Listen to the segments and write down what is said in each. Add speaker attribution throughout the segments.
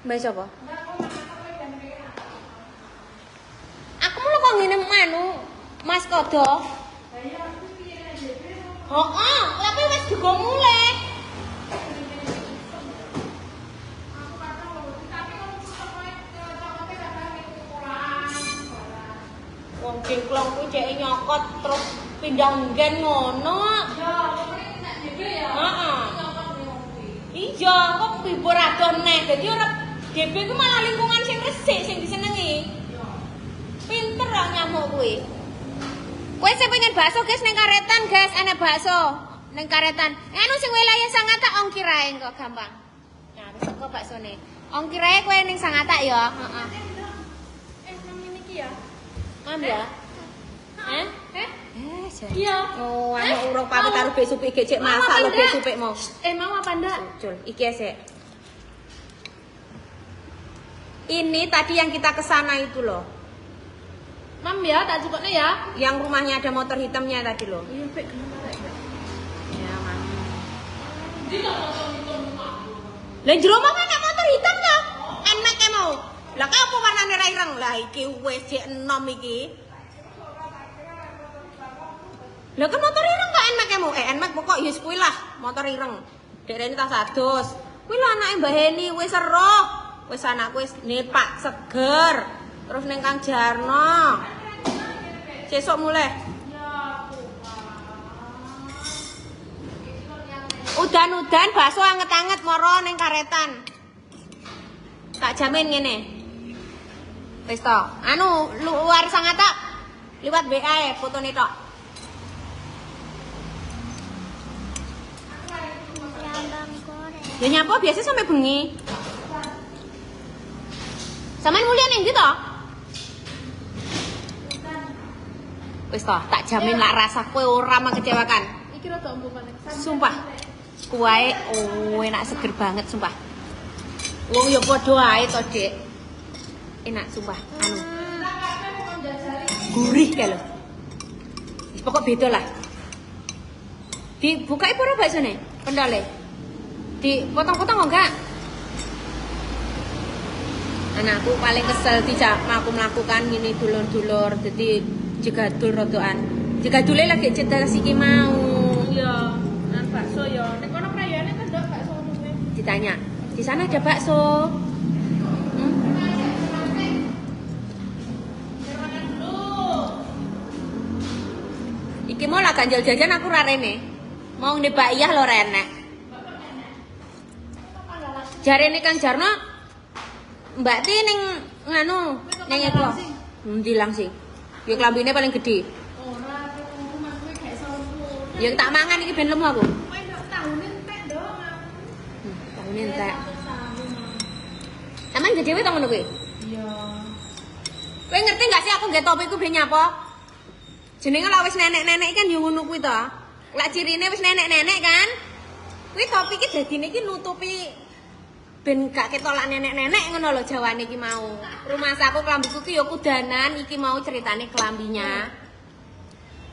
Speaker 1: Mbak sapa? Aku mau kok ngene manu Mas Kodo. Heeh, tapi wis digo mulih. Wong cingklong kuwi cek nyokot terus pindah nggen ngono. Ya, pokoke nek dhewe ya. Heeh. Iya, kok hibur adon neh. Dadi ora dhewe ku malah lingkungan sing resik sing disenengi. Pinter lah nyamuk kuwi. Kowe sing pengen bakso, guys, ning karetan, guys, enak bakso. Ning karetan. Anu sing wilayah Sangatta ongkirae kok gampang. Nah, wis kok baksone. Ongkirae kowe ning Sangatta ya, heeh.
Speaker 2: Ngene iki ya.
Speaker 1: Mam ya? Heh?
Speaker 2: Iya.
Speaker 1: Oh, anu urung pamit karo Bek Supik gek cek masak lho Bek Supik mau.
Speaker 2: Mau apa ndak?
Speaker 1: Cul, iki sik. Ini tadi yang kita kesana itu loh.
Speaker 2: Mam ya, tak cukupnya ya.
Speaker 1: Yang rumahnya ada motor hitamnya tadi loh.
Speaker 2: Iya, Bek, kenapa Bek?
Speaker 1: Ya, Mam. Lah jero mah nek motor hitam ta? Enak e mau. Lah kok apa warnane ra ireng? Lah iki wis jek enom iki. Lah kan motor ireng kok enak e mau. Enak pokok ya kuwi lah, motor ireng. Dek rene tas adus. Kuwi lho anake Mbah Heni wis eroh. Wis anakku wis nepak seger. Terus ning Kang Jarno. Sesuk mulai. Udan-udan bakso anget-anget moro ning karetan. Tak jamin ngene. Wis to. Anu luar Sangatta. Liwat WA ya fotone tok. Ya nyapa biasa sampai bengi. Sampeyan mulia ning ndi to? Wis to, tak jamin lak rasa kowe ora mengecewakan.
Speaker 2: Iki rada empuk banget.
Speaker 1: Sumpah. Kuwae enak seger banget sumpah. Wong ya padha ae to, Dik. Enak sumpah. Anu. Gurih kae lho. Pokok beda lah. Dibukai pura baksone? Pendale. Dipotong-potong enggak? Anakku paling kesel dijak aku melakukan gini dulur-dulur. Jadi jegadul rodoan. Jegadule lagi cedas iki mau.
Speaker 2: Iya, nang bakso ya. Nek kono prayane kan ndak bakso ngono.
Speaker 1: Ditanya, di sana ada bakso. Iki mau lah ganjel jajan aku ra rene. Mau ndebak iyah lho renek. Jarene Kang Jarno Mbak Ti ning nganu ning iku. Ndi langsing. Ya klambine paling gede.
Speaker 2: Ora rumah kowe gak iso ngono.
Speaker 1: Ya tak mangan iki ben lemu aku.
Speaker 2: Kowe ndak tahune entek ndok.
Speaker 1: Tahune entek. Sampeyan gede wae to ngono kuwi?
Speaker 2: Iya.
Speaker 1: Kowe ngerti gak sih aku nggae topi ku ben nyapa? Jenenge lak wis nenek-nenek kan ya ngono kuwi to. Lak cirine wis nenek-nenek kan. Kuwi topi iki dadine iki nutupi ben gak ketok lak nenek-nenek ngono lho jawane iki mau. Rumah saku klambiku ki ya kudanan, iki mau ceritane klambinya.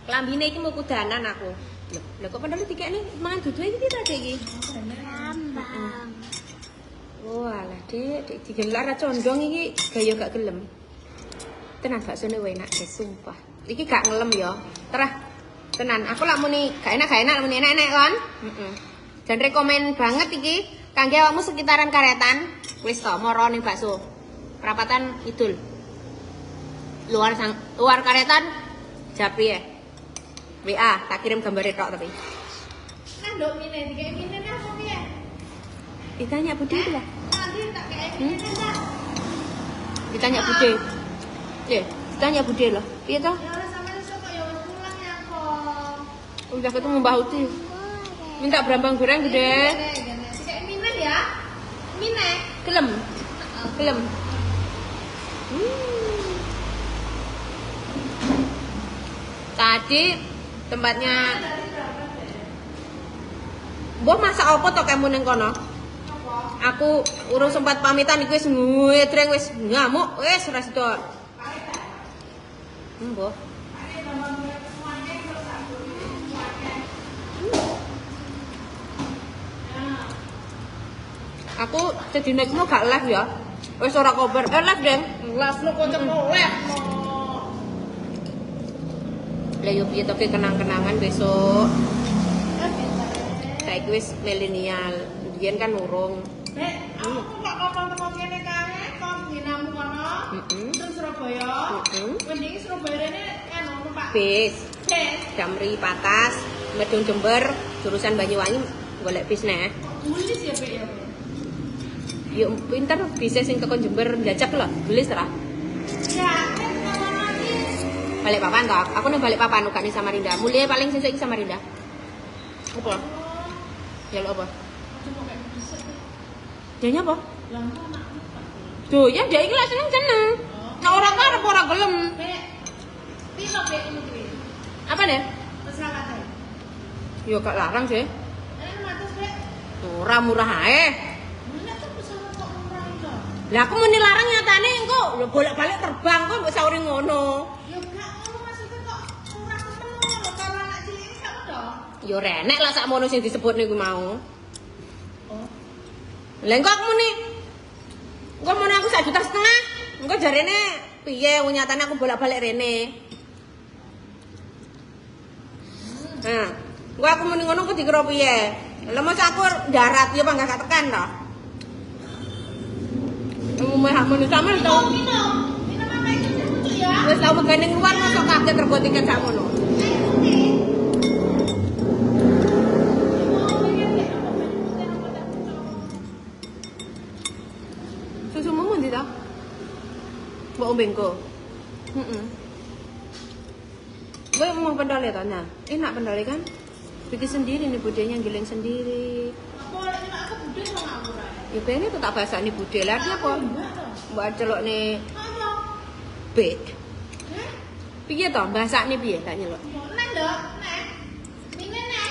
Speaker 1: Klambine iki mau kudanan aku. Lho kok padahal dikekne mangan dudu iki ta Dik iki?
Speaker 2: Rambang.
Speaker 1: Oh alah Dik digelar condong iki gaya gak gelem. Tenan baksone wae enak guys, sumpah. Iki gak ngelem ya. Terah. Tenan, aku lak muni gak enak muni enak-enak kan? Heeh. Dan rekomen banget iki kangge awakmu sekitaran karetan. Wis to, moro ning bakso. Perapatan Idul. Luar karetan Japri ya. WA, tak kirim gambar tok tapi.
Speaker 2: Nah, ndok mine dikek mine apa piye?
Speaker 1: Ditanya Bude itu lah.
Speaker 2: Nanti tak kek mine ta.
Speaker 1: Ditanya Bude. Ditanya Bude loh. Piye to?
Speaker 2: Ya ora sampeyan iso kok ya wis pulang ya kok.
Speaker 1: Udah ketemu Mbah Uti. Minta berambang goreng Bude.
Speaker 2: Dikek mine ya. Mine.
Speaker 1: Gelem. Gelem. Tadi tempatnya Mbah masak apa to kamu ning kono? Aku urung sempat pamitan iki wis ngedreng wis ngamuk wis ora sida. Mbah. Aku sedine iku gak live ya. Wis ora kober. Live, Deng.
Speaker 2: Live lu kocok live.
Speaker 1: Lah yo piye to kenang-kenangan besok. Saiki wis milenial. Biyen kan urung.
Speaker 2: Nek, aku kok ngomong teko kene kae, kok dinamu kono. Terus Surabaya. Mending Surabaya rene anu numpak
Speaker 1: Bis.
Speaker 2: bis.
Speaker 1: Damri Patas, Medung Jember, jurusan Banyuwangi golek bis neh.
Speaker 2: Tulis ya, Pak ya.
Speaker 1: Yo pinter bisa sing teko Jember njajak lho, tulis ra.
Speaker 2: Ya, kalau lagi
Speaker 1: Balik papan toh. Aku nang balik papan uga ning Samarinda. Mulia paling sesuk iki Samarinda. Apa? Ya lo apa?
Speaker 2: cuma kayak bisa.
Speaker 1: Jane apa?
Speaker 2: Lampu anak.
Speaker 1: Duh, ya dia iki lak seneng. Nek ora karep ora gelem.
Speaker 2: Nek, pino Pak ini kuwi?
Speaker 1: Apa nih?
Speaker 2: Pesawat.
Speaker 1: Yo gak larang sih.
Speaker 2: Matus Pak.
Speaker 1: Ora murah ae.
Speaker 2: Nek tuh pesawat kok murah itu.
Speaker 1: Lah aku muni larang nyatane engko lho bolak-balik terbang kok mbok sauri ngono.
Speaker 2: Ya gak ngono maksudnya kok murah temen lho kalau anak cilik kamu dong.
Speaker 1: Yo renek lah sakmono sing disebut niku mau.
Speaker 2: Oh.
Speaker 1: Lah engko aku muni. Engko muni aku 1,5 juta. Engko jarene piye nyatane aku bolak-balik rene. Nah, engko aku muni ngono ku dikira piye? Lah masa aku darat ya bangga gak tekan to. Umumnya muni sampean tau.
Speaker 2: Minum apa itu lucu ya?
Speaker 1: Wis tau megane luar mosok kaget tergo tiket sakmono. Susumu ndi ta? Mbok ombengko. Heeh. Gue mau pendale tanya. Enak pendale kan? Bikin sendiri nih budenya giling sendiri.
Speaker 2: Aku bude sama aku ra.
Speaker 1: Ya bene tuh tak bahasa nih bude lah dia apa? Mbak celok nih
Speaker 2: Ayo.
Speaker 1: B. Piye toh bahasa nih piye tak nyelok?
Speaker 2: Nek ndok, nek. Mine nek.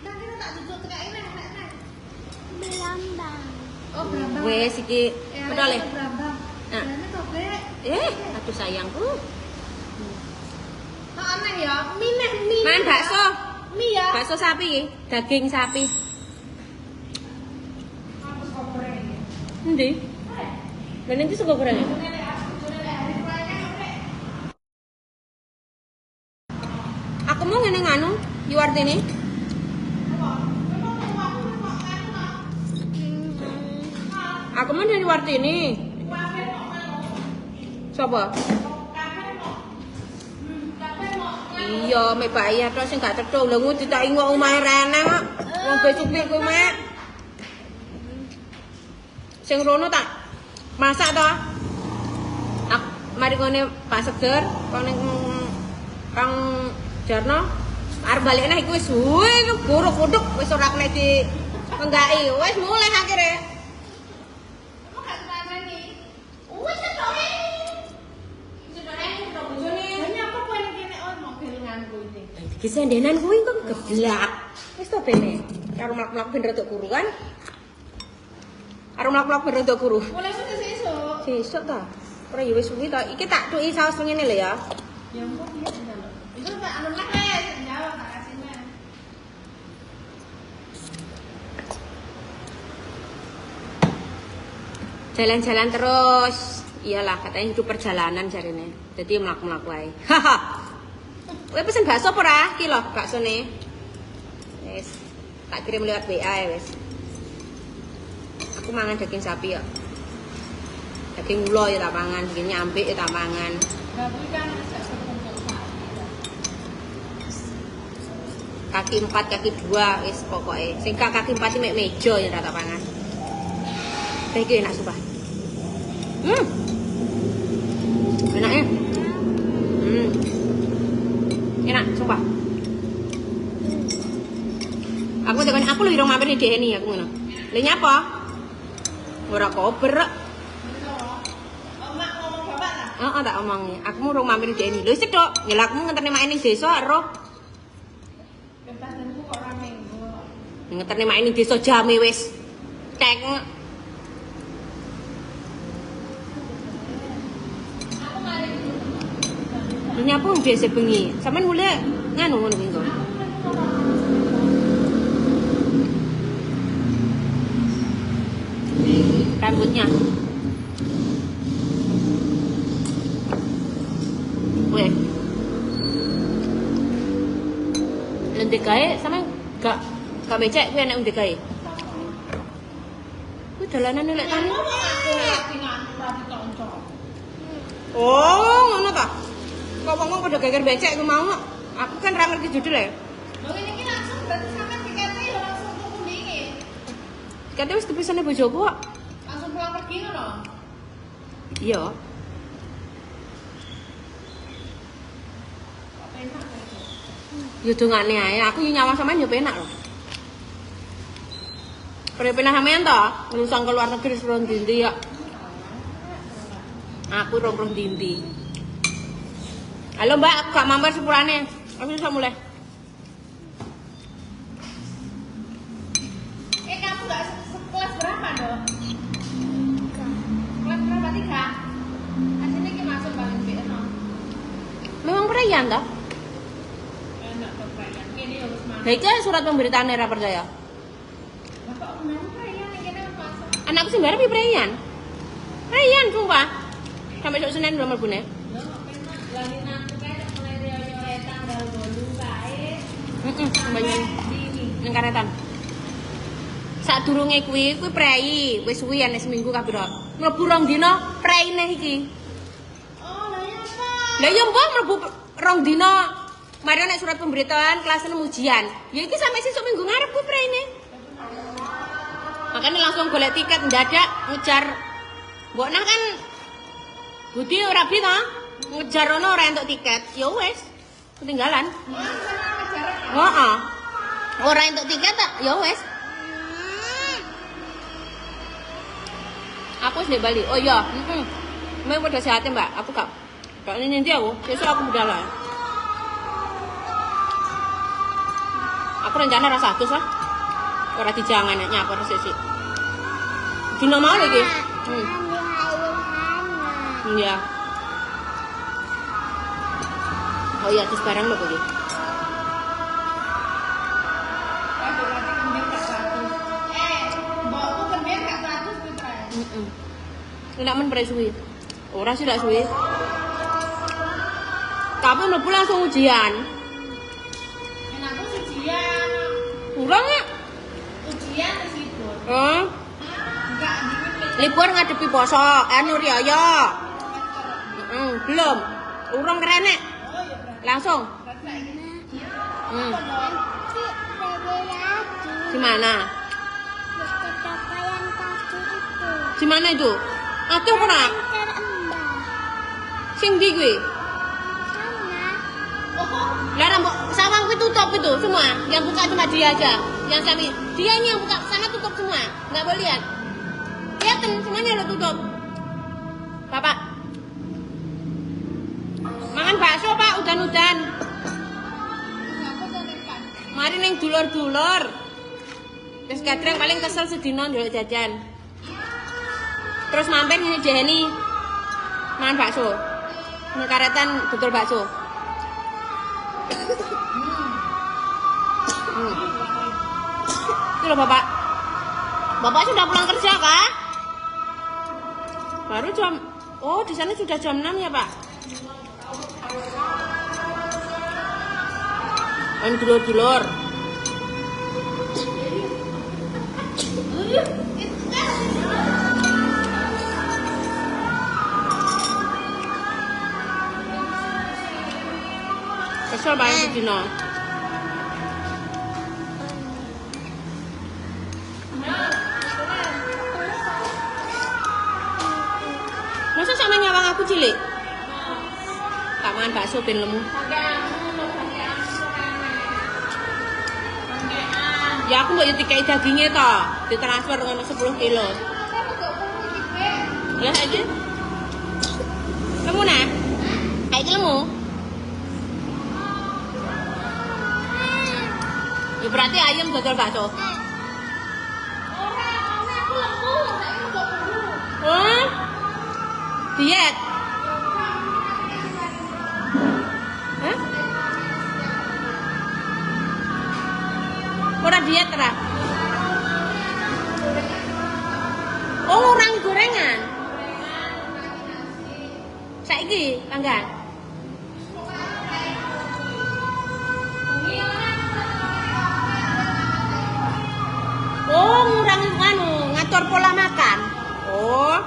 Speaker 2: Nang kene tak duduk tekake nek nek. Berambang. Oh, berambang.
Speaker 1: Wes iki pendale.
Speaker 2: Berambang.
Speaker 1: Nah.
Speaker 2: Jane to, Bek.
Speaker 1: Aduh sayangku.
Speaker 2: Aneh ya, mie.
Speaker 1: Man bakso.
Speaker 2: Mie ya.
Speaker 1: Bakso sapi, daging sapi.
Speaker 2: Aku kok goreng.
Speaker 1: Endi? Lah nanti suka goreng. Aku mau ngene nganu, Yuwartini. Aku mau dari Wartini. Sopo? Iya, mek bayi tok sing gak cethuk. Lha ngudi tak ingok omahe Rene kok. Wong besuk kuwi mek. Sing rono tak masak to. Mari ngene Pak Seger, kok ning Kang Jarno arep balik neh iku wis buruk kuduk wis ora kena di enggaki. Wis mulai akhire.
Speaker 2: Emang gak dipanani? Wis sedore. Sedore udah bojone. Hanya apa kowe ning kene mobil nganggo ini.
Speaker 1: Iki sendenan kuwi kok geblak. Wis to bene. Karo mlak-mlak ben rada kuru kan. Karo mlak-mlak ben rada kuru.
Speaker 2: Mulai sesuk.
Speaker 1: Sesuk ta. Ora ya wis suwi ta. Iki tak tuki saus ngene lho ya.
Speaker 2: Ya ampun dia tinggal. Itu tak anu lah senjawa tak kasihnya.
Speaker 1: Jalan-jalan terus. Iyalah katanya hidup perjalanan jarine. Dadi mlak-mlak wae. Haha. Kowe pesen bakso apa ora? Iki lho baksone. Wis tak kirim lewat WA ya wis. Aku mangan daging sapi ya. Daging ulo ya tak mangan, daging nyambik ya tak mangan.
Speaker 2: Tapi kan gak sepuncuk
Speaker 1: Kaki 4, kaki 2 wis pokoke. Sing kaki 4 iki mek meja ya tak pangan. Iki enak sumpah. Enak ya? Enak sumpah. Aku tekan aku lho irung mampir di Deni aku ngono. Lha nyapa? Ora kober.
Speaker 2: Mak ngomong bapak lah.
Speaker 1: Heeh tak omongi. Aku mau urung mampir di Deni. Lho sik tok. Ya aku ngenteni mak ning desa ero.
Speaker 2: Kepadanku kok ora minggu.
Speaker 1: Ngenteni mak ning desa jame wis. Tek.
Speaker 2: Aku mari.
Speaker 1: Lho nyapa wong biasa bengi. Sampeyan mulai nganu ngono kuwi kok. rambutnya. Weh. Lentik gawe sama gak becek kuwi enek lentik gawe. Kuwi dolanan lek tani. Oh, ngono ta? Kok wong padha geger becek ku mau. Aku kan ra ngerti judul ya.
Speaker 2: Lho ini ki langsung berarti sampean tiketnya ya langsung tuku ndinge.
Speaker 1: Tiketnya wis dipisane bojoku kok.
Speaker 2: Langsung pulang pergi ngono.
Speaker 1: Iya.
Speaker 2: Kok enak kok itu.
Speaker 1: Ya dongane ae, aku yo nyawa sampean yo penak lho. Penah sampean to, ngelusang ke luar negeri suruh ndi ya. Aku rong dindi. Halo Mbak, aku gak mampir sepurane. Aku bisa mulai.
Speaker 2: Kamu gak kelas berapa dong? Kelas berapa? 3? Aslinya ki masuk paling B0.
Speaker 1: Memang perayaan toh?
Speaker 2: Enak kok perayaan. Kini harus masuk.
Speaker 1: Nah itu surat pemberitaan era percaya.
Speaker 2: Bapak kemarin perayaan yang kini harus masuk.
Speaker 1: Anakku sih bareng perayaan. Perayaan sumpah. Sampai besok Senin belum mlebu ne.
Speaker 2: Loh, enak. Lagi nanti kayak mulai reyo-reyo tanggal 8 kae.
Speaker 1: Banyak
Speaker 2: Dini.
Speaker 1: ning karetan. Sadurunge kuwi prei, wis suwi ane seminggu kabeh. Mlebu rong dina preine iki.
Speaker 2: Oh, lah ya apa?
Speaker 1: Lah ya mbah mlebu rong dina. Mari nek surat pemberitaan kelas 6 ujian. Ya iki sampe sesuk minggu ngarep kuwi preine. Makanya langsung golek tiket mendadak ngejar. Mbok nang kan Budi ora bi ta? Ngejar ono ora entuk tiket. Ya wis, ketinggalan. Heeh. Ora entuk tiket tak? Ya wis. Aku wis ndek Bali. Oh iya, Mbak padha sehat Mbak. Aku gak nanti aku. Besok aku budal lah. Aku rencana rasa 100 lah. Ora dijangan nek nyapor sik. Dino mau lagi. Iya. Oh iya, terus barang lho iki.
Speaker 2: Mbokku kemen gak 100 putra.
Speaker 1: Enak men pre suwi. Ora sih lak suwi. Tapi mlebu langsung ujian.
Speaker 2: Enakku ujian.
Speaker 1: Kurang ya?
Speaker 2: Ujian wis libur. Enggak
Speaker 1: Libur ngadepi poso, anu riyaya. Belum. Urung kerenek.
Speaker 2: Oh ya berarti.
Speaker 1: Langsung. Di mana? Di mana itu? Atuh ora? Sing ndi kuwi? Lah rambut sawang kuwi tutup itu semua. Yang buka cuma dia aja. Yang sami. Dia ini yang buka sana tutup semua. Enggak boleh lihat. Kelihatan semuanya udah tutup. Bapak. Mangan bakso Pak, udan-udan. Mari ning dulur-dulur. Wis kadreng paling kesel sedina ndelok jajan. Terus mampir ngene jeheni. Mangan bakso. Ning karetan betul bakso. Itu loh Bapak. Bapak sudah pulang kerja kah? Baru jam. Oh, di sana sudah jam 6 ya, Pak? Dulur-dulur. Kesel banget sedina. Masa sama nyawang aku cilik? Tak mangan bakso ben lemu. Ya aku mbok yo dikai daginge to, ditransfer ngono 10 kilo. Ya saiki. Lemu nah? Saiki lemu. Ya berarti ayam dodol bakso. Wah. Diet. Hah? Ora diet ora. enggak? Oh, ngurang ngatur pola makan. Oh.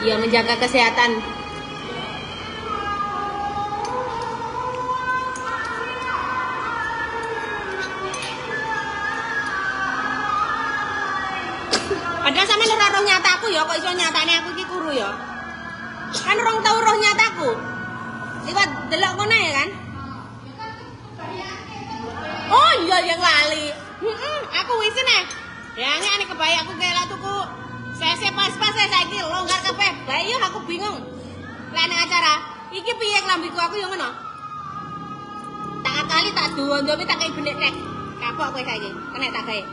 Speaker 1: Iya, menjaga kesehatan. Padahal sama ora roh nyataku ya, kok iso nyatane aku iki kuru ya. Kan orang tahu roh nyataku. Liwat delok kono ya kan? Oh iya yang lali. Aku wis nih. Ya ngene kebayi aku kela tuku. Saya pas-pas saiki longgar kabeh. Lah iya aku bingung. Lah ning acara iki piye klambiku aku yo ngono. Tak kali tak duwe tak kei benek tek. Kapok kowe saiki. Kena tak gawe.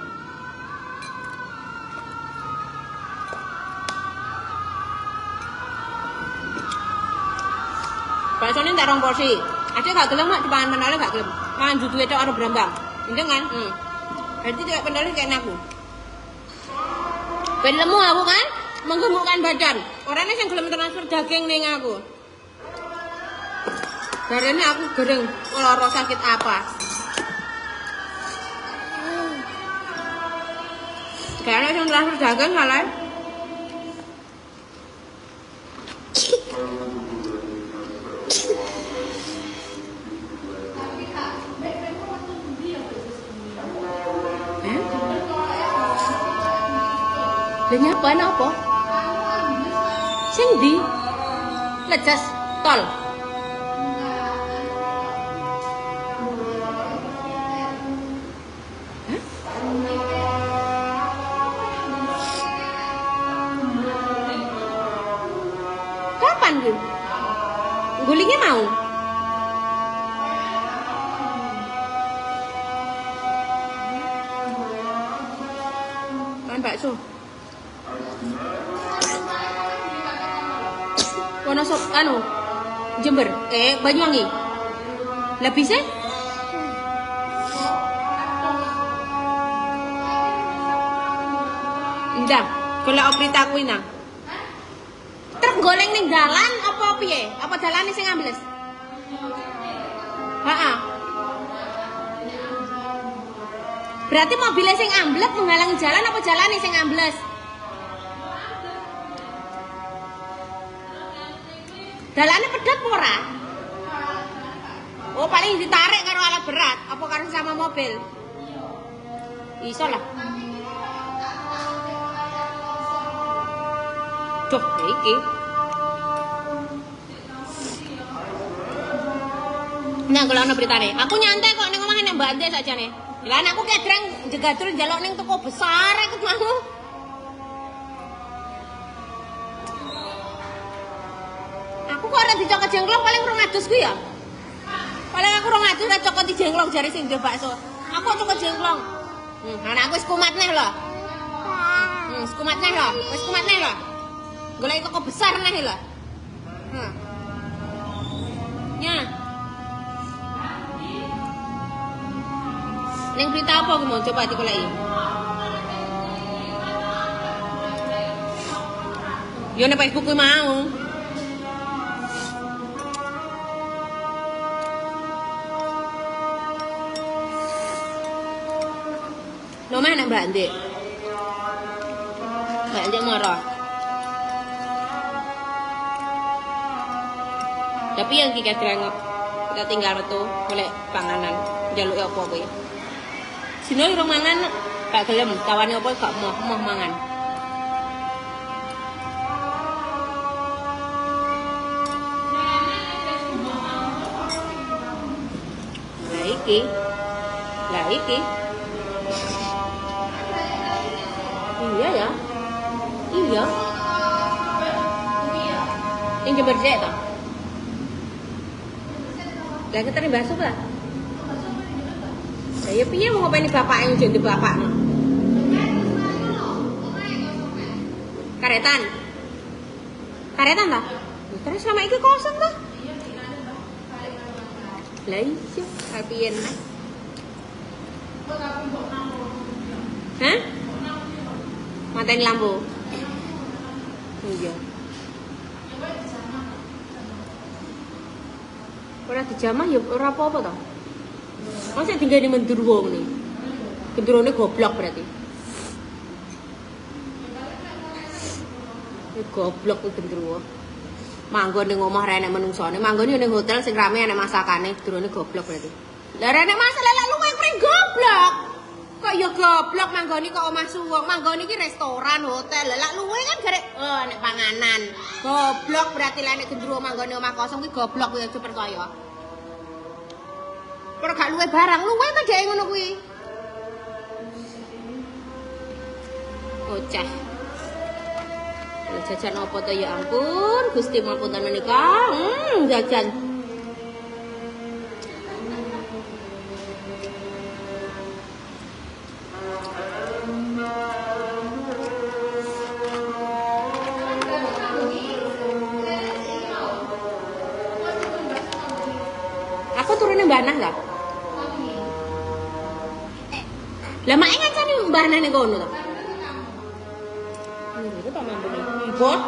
Speaker 1: Baksonya tak rong porsi. Ada gak gelem mak dipangan menoleh gak gelem. Mangan dudu itu orang berambang. Ini kan? Berarti tidak penoleh kayak aku. Ben lemu aku kan? Menggemukkan badan. Orangnya yang gelem transfer daging ning aku. Darahnya aku gereng. Lara sakit apa? Kayaknya yang transfer daging salah. Lah nyapa apa? Sing ndi? Lejas tol. Hah? Kapan gue? Gulingnya mau? Kan bakso. Wonosop Jember, Banyuwangi. Lah bisa? Ndang, golek oprita kuwi nang. Truk goleng ning dalan apa piye? Apa dalane sing ambles? Heeh. Berarti mobilnya sing ambles menghalangi jalan apa jalane sing ambles? Dalane pedhot ora? Oh, paling ditarik karo alat berat, apa karo sama mobil? Iso lah. Duh, iki. Nah, kalau ana beritane, aku nyantai kok ning omahe nek Mbak Ande sakjane. Lah anakku kedreng jegadul njaluk ning toko besar ikut mau. Aku kok ora dicokot jengklong paling 200 ku ya. Paling aku 200 ora cokot di jengklong jare sing ndek bakso. Aku cokot jengklong. Anakku wis kumat neh lho. Wis kumat neh lho. Wis kumat neh lho. Golek toko besar neh lho. Ya. Ning berita apa aku mau coba dikoleki? Yo nek Facebook ku mau. Nomah nak Mbak Andik. Mbak Andik marah. Tapi yang kita terangap, kita tinggal metu golek panganan, njaluk apa kowe. Sino irung mangan gak gelem, tawane apa gak moh mangan. Lah iki. Iya ya. Iya. Yang Jember Jek toh. Lah ketene bakso lah. Lah ya piye mau ngopeni bapak yang jadi bapakno? Karetan. Karetan toh? Terus selama iki kosong toh? Lah iya, kapiyen. Hah? Mateni lampu. Iya. Ora dijamah ya ora apa-apa to. Masa tinggal di mendurwo ngene. Gendrone goblok berarti. Goblok ku gendruwo. Manggon ning omah ra enek menungsone, manggon ning hotel sing rame enek masakane, gendrone goblok berarti. Lah ra enek masalah lek luwih pring goblok. Kok ya goblok manggoni kok omah suwung, manggoni iki restoran, hotel. Lah luwih kan garek enek panganan. Goblok berarti lek enek gendruwo manggoni omah kosong kuwi goblok kuwi aja percaya. Ora gak luwih barang, luwih ta dhek ngono kuwi. Bocah. Jajan apa to ya ampun, Gusti mapunten menika. Jajan. Aku turune Mbak Nah lah. Lah mak ngancani Mbak Nah ning kono to. Itu tak mampu nih. Mbah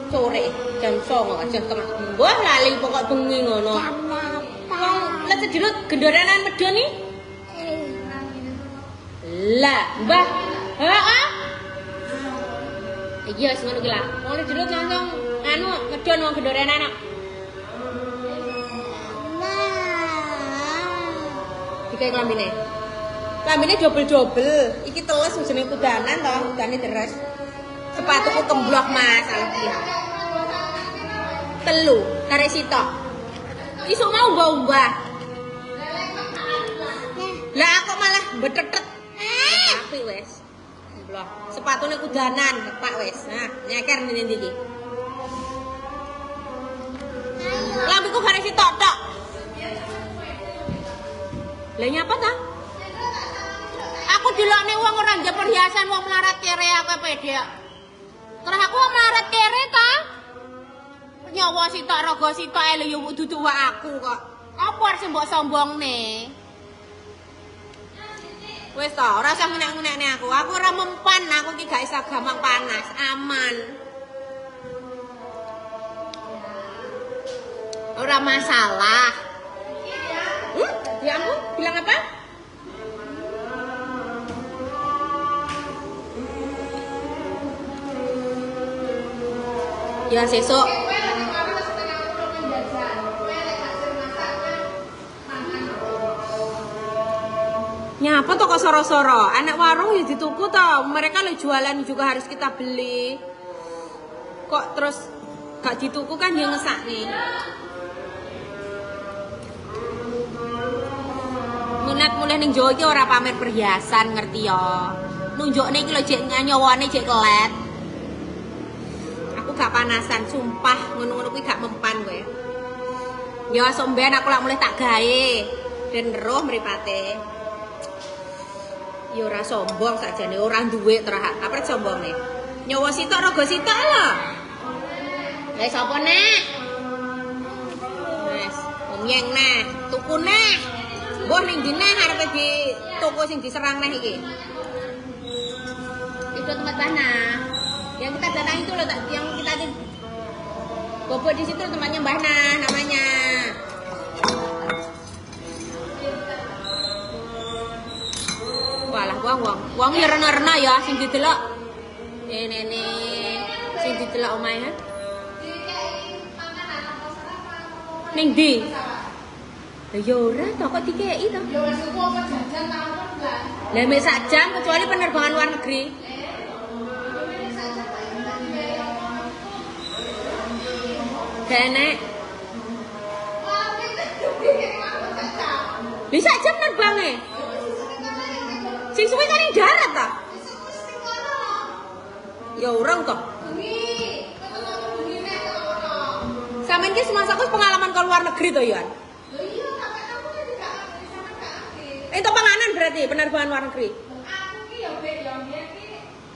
Speaker 1: sore jam 09.00 aja tengah. Mbah lali pokok bengi ngono. Wong lek sedirut gendoranan medon nih. Lah, Mbah. Heeh. Iya wis ngono ki lah. Wong lek sedirut langsung anu medon wong gendoranan anak. Dikai klambine. Klambine double-double. Iki teles jenenge kudanan to, udane deres. Sepatuku kemblok Mas, alhamdulillah. Telu, tarik sitok. Isuk mau mbah-mbah. Lah aku malah betetet. Tapi wes. Kemblok. Sepatune kudanan, Pak wes. Nah, nyeker ning ndi iki. Lampuku garis sitok tok. Lah nyapa ta? Aku dilokne wong ora ndek perhiasan wong melarat kere aku pede. Terus aku melarat kere ta? Nyawa sitok raga sitok lho ya dudu wak aku kok. Apa arep mbok sombongne? Wis to, ora usah ngunek-ngunekne aku. Aku ora mempan, aku iki gak iso gampang panas, aman. Ora masalah. Ya ampun, bilang apa? Ya sesuk. Nyapa tuh kok soro-soro? Anak warung ya dituku toh. Mereka lo jualan juga harus kita beli. Kok terus gak dituku kan dia ngesak nih. Minat mulai ning Jawa iki ora pamer perhiasan ngerti ya. Nunjukne iki lho jek nyawane jek kelet. Gak panasan, sumpah ngono-ngono kuwi gak mempan kowe. Ya somben aku lak mulai tak gawe. Den roh mripate. Ya ora sombong sakjane, ora duwe terus apa sombonge. Nyawa sitok raga sitok lho. Lah sapa nek? Wes, nyeng neh, tuku neh. Mbah ning ndi neh arepe di toko sing diserang neh iki. Itu tempat tanah. Yang kita danain itu loh, yang kita bobot di situ tempatnya Mbah Nah namanya. Walah wong ya rena-rena ya sing didelok. Nene sing didelok omahe ha. Ning ndi? Lah ya ora to kok dikeki to. Ya wis kok apa jajan ta Mbah. Lah mek sak jam kecuali penerbangan luar negeri. Kene. Bisa jam nerbange. Sing suwe kan ning darat ta? Ya urang to. Sampeyan ki semasa pengalaman ke luar negeri to, Yan? Lho iya, sampe kamu kan tidak di sana gak aktif. Itu panganan berarti penerbangan luar negeri. Aku ki ya mbek ya mbiyen ki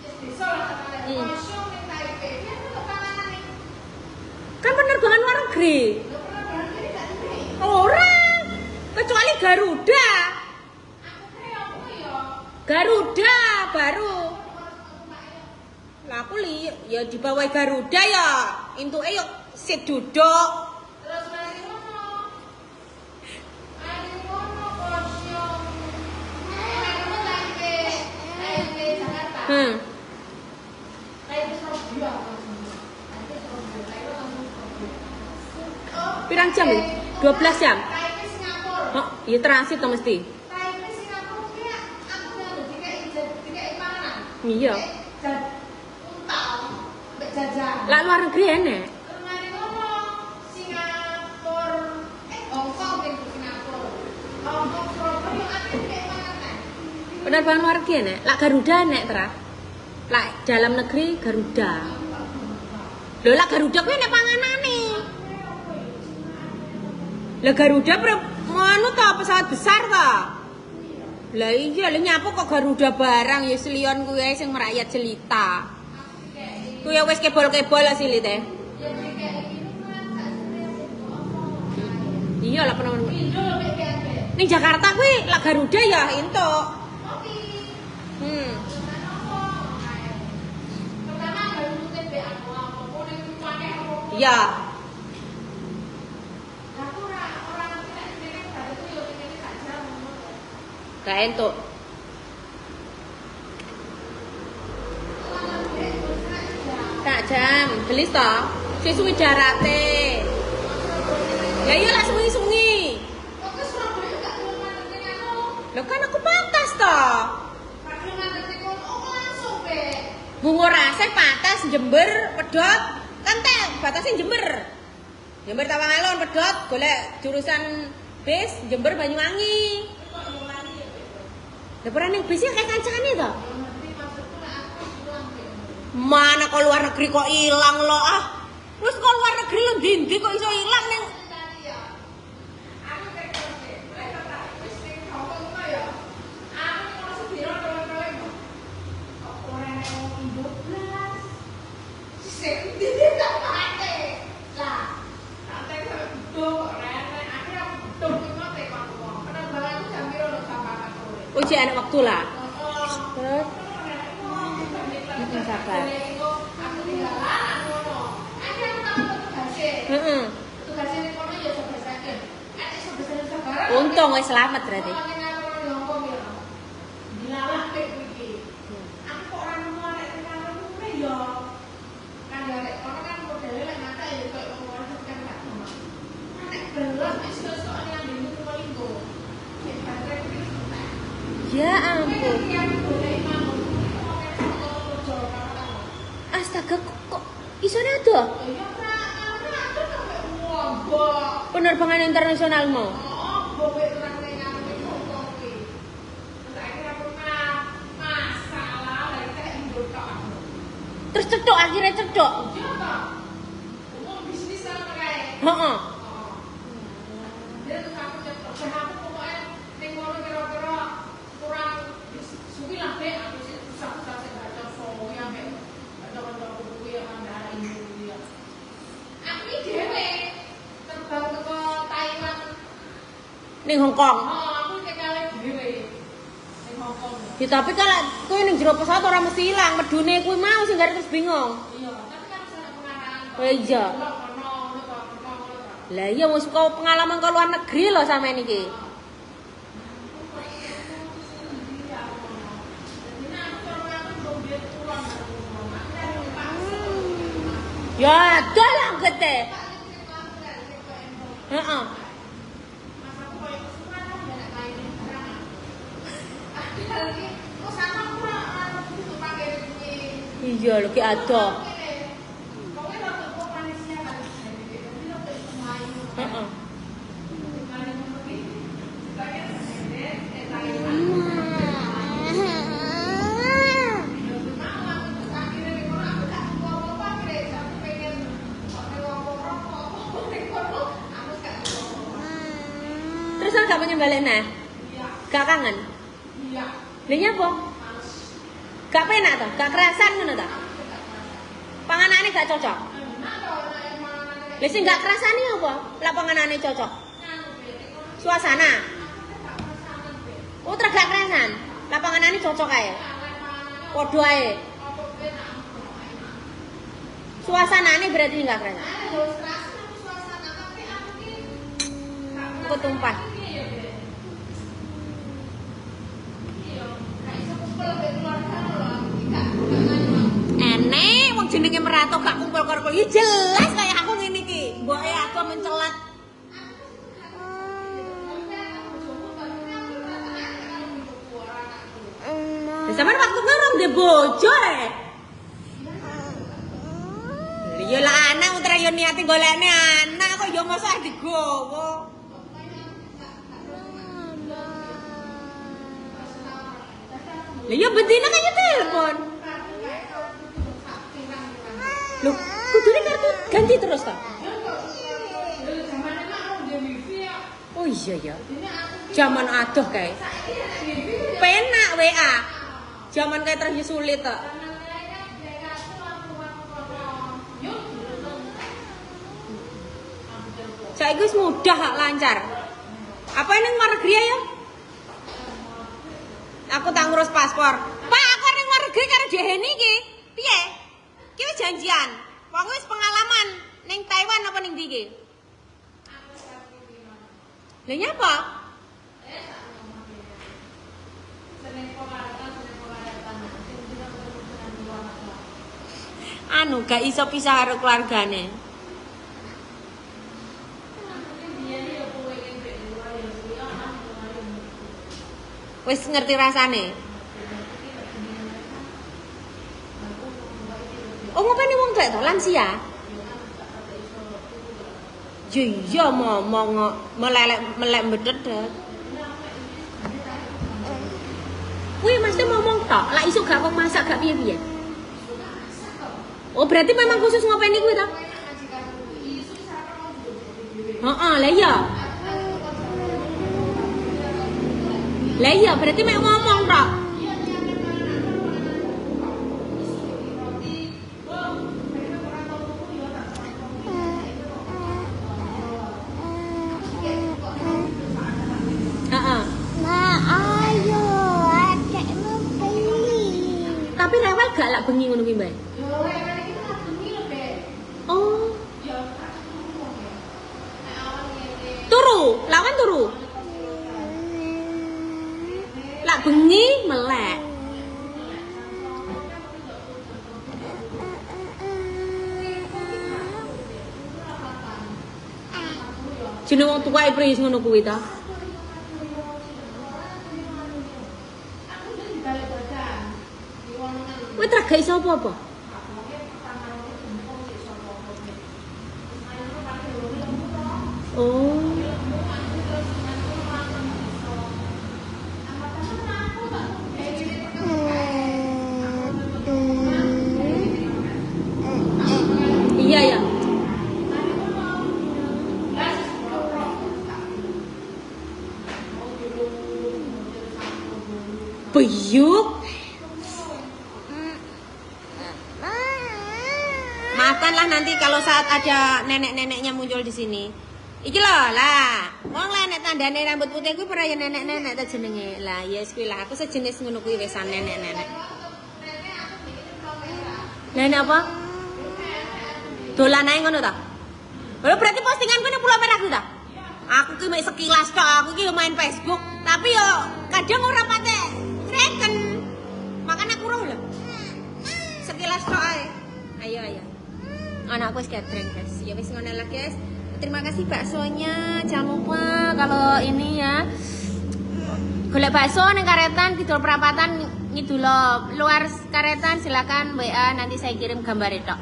Speaker 1: wis bisa lah kosong ning Taipei. Ki untuk panganan iki. Kan penerbangan luar negeri. Orang kecuali Garuda. Aku kira aku ya baru. Lah aku ya di bawah Garuda ya. Intuke yo sit duduk.
Speaker 2: Terus mari ngono. Mari ngono kosong. Aku lagi Jakarta. Kayak Surabaya.
Speaker 1: Pirang jam? 12 jam.
Speaker 2: Kayak Singapura.
Speaker 1: Oh, iya transit to mesti.
Speaker 2: Kayak Singapura ki aku udah dikai panganan.
Speaker 1: Iya.
Speaker 2: Jajan.
Speaker 1: Lah luar negeri enek.
Speaker 2: Mari ngomong Singapura, Hongkong itu Singapura. Hongkong Surabaya aku kayak panganan.
Speaker 1: Penerbangan luar negeri enek. Lah Garuda enek tra. Lah dalam negeri Garuda. Lho lah Garuda kuwi enek panganane. Lah Garuda anu ta pesawat besar ta? Lah iya lho nyapu kok Garuda barang ya selion kuwi sing merakyat jelita. Kuwi ya wis kebol-kebol lah silit teh. Iya lah penemen. Ning Jakarta kuwi lah Garuda ya entuk. Iya. Gak entuk. Tak jam, gelis to. Sing suwi darate. Ya iya lah sungi-sungi. Lho kan aku patas to. Bungo Raseh patas Jember pedot kan teh batasnya Jember. Jember Tawangalon pedot golek jurusan bis Jember Banyuwangi. Lah peran ning bis kayak kancane to. Mana kok luar negeri kok hilang lo ah. Wis kok luar negeri lo ndi kok iso hilang ning. Uji anak waktu lah. Terus sabar. Untung wis selamat berarti. Ya ampun. Astaga kok isone ada? Penerbangan internasional mau. Terus cedok akhirnya cedok. Heeh. Ning Hongkong.
Speaker 2: Aku tekale dhewe. Ning Hongkong.
Speaker 1: Ya tapi kalau kuwi ning jero pesawat ora mesti ilang, medune kuwi mau sing gak terus bingung.
Speaker 2: Iya, tapi kan harus ada pengarahan.
Speaker 1: Oh iya. Lah iya wis kok pengalaman ke luar negeri lho sampean iki. Ya, dalang gede. Heeh. Iya lho ki ada. Heeh. Terus gak pengen balik nah? Gak kangen?
Speaker 2: Iya.
Speaker 1: Lha nyapa? Gak penak to? Gak kerasan ngono to? Panganane gak cocok? Lha sing gak kerasani apa? Lah panganane cocok. Suasana. Oh, gak kerasan. Lah panganane cocok kae. Padha ae. Suasanane berarti enggak kerasa. Ketumpah. Enek wong jenenge merato gak kumpul karo ya jelas kayak aku ngene iki. Mboke aku mencelat. Sampeyan waktu ngerong de bojo le. Ya lah anak utra yo niate golekne anak kok yo mosok digowo. Lah ya betina kan yo telepon. Loh, kudune kartu ganti terus ta? Oh iya ya. Zaman adoh kae. Penak WA. Zaman kae terus sulit ta. Saiki wis mudah hak lancar. Apa ning luar negeri ya? Aku tak ngurus paspor. Pak, aku ning luar negeri karo Deheni iki. Piye? Ki wis janjian. Wong wis pengalaman ning Taiwan apa ning ndi iki? Lha nyapa? Anu gak iso pisah karo keluargane. Wis ngerti rasane. Oh ngopeni wong tuwek to lansia. Ya iya momong melek bededet. Wih mesti ngomong tok, lak iso gak wong masak gak piye-piye. Oh berarti memang khusus ngopeni kuwi to? Heeh, lah iya. Lah iya berarti mek ngomong tok. Heeh.
Speaker 2: Nah, ayo, adek mau beli.
Speaker 1: Tapi rewel gak lak bengi ngono kuwi, Mbak? Oh. Turu, lawan turu. Lak bengi melek. Jeneng wong tuwa iku wis ngono kuwi ta. Kowe tragek iso apa-apa? Oh. Iya ya. Beyuk. Maafkanlah nanti kalau saat ada nenek-neneknya muncul di sini. Iki lho lah, wong lah nek tandane rambut putih kuwi ora ya nenek-nenek ta jenenge. Lah ya wis kuwi lah, aku sejenis ngono kuwi wisan nenek-nenek. Nenek apa? Dolan ae ngono ta? Lho berarti postinganku ning Pulau Merah kuwi ta? Aku ki mek sekilas tok, aku ki main Facebook, tapi yo kadang ora pate reken. Makane aku roh lho. Sekilas tok ae. Ayo ayo. Anakku wis catering guys. Ya wis ngono lah guys. Terima kasih baksonya. Jangan lupa kalau ini ya golek bakso ning Karetan Kidul Prapatan ngidul luar Karetan silakan WA nanti saya kirim gambar itu.